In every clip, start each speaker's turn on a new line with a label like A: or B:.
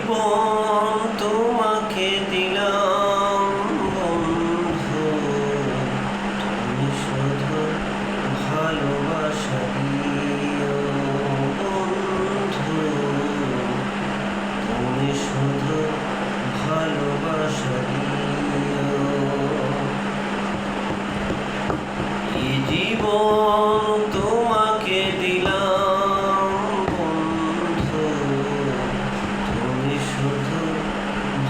A: জীবন তোমাকে দিলাম বন্ধু, তুমি শুধু ভালোবাসা দিও বন্ধু, তুমি শুধু ভালোবাসা দিও। এই জীবন তোমাকে দিলাম বন্ধু, তুমি শুধু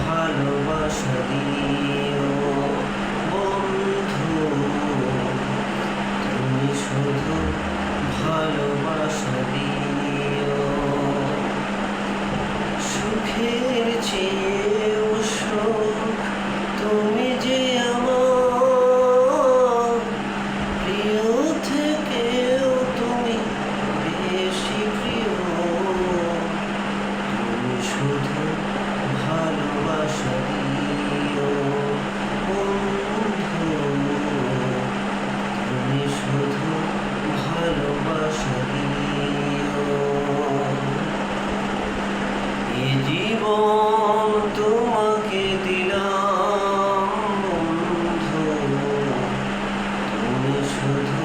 A: ভালোবাসা দিও বন্ধু, তুমি শুধু ভালোবাসা দিও। সুখের চেয়েও সুখ তুমি যে আমার, প্রিয় থেকেও তুমি বেশি প্রিয়। তুমি শুধু ভালোবাসা দিও বন্ধু, তুমি শুধু ভালোবাসা দিও। এই জীবন তোমাকে দিলাম বন্ধু, তুমি শুধু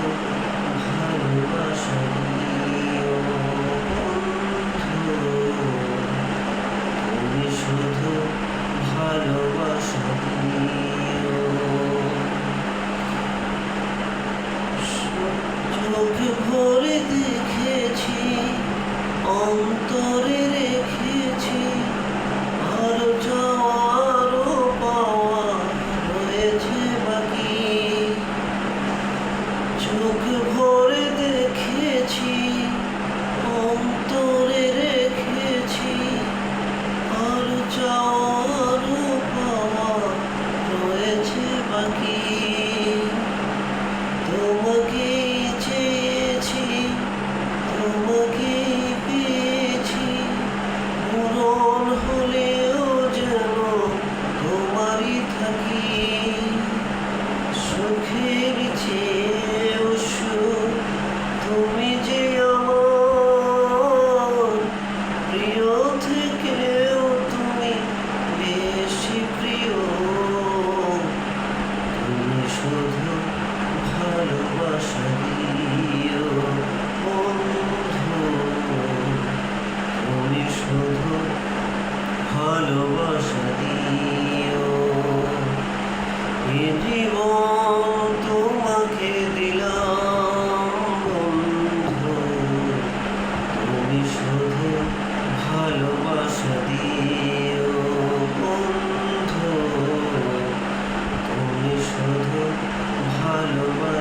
A: ভালোবাসা দিও বন্ধু, তুমি শুধু ভালোবাসা দিও। চোখ ভরে দেখেছি, অন্তরে রেখেছি, আরো যাওয়ারও পাওয়া রয়েছে বাকি। চোখ ভরে দেখেছি, অন্তরে রেখেছি, আরো যাওয়ারও পাওয়া রয়েছে বাকি। তোমাকেই চেয়েছি, তোমাকেই পেয়েছি, মরণ হলেও যেন তোমারই থাকি। সুখের চেয়েও সুখ তুমি যে আমার, প্রিয় থেকেও তুমি বেশি প্রিয়। তুমি শুধু ভালোবাসা দিও বন্ধু, তুমি শুধু ভালোবাসা দিও। এই জীবন তোমাকে দিলাম বন্ধু, তুমি শুধু ভালোবাসা দিও বন্ধু, তুমি শুধু ভালোবাসা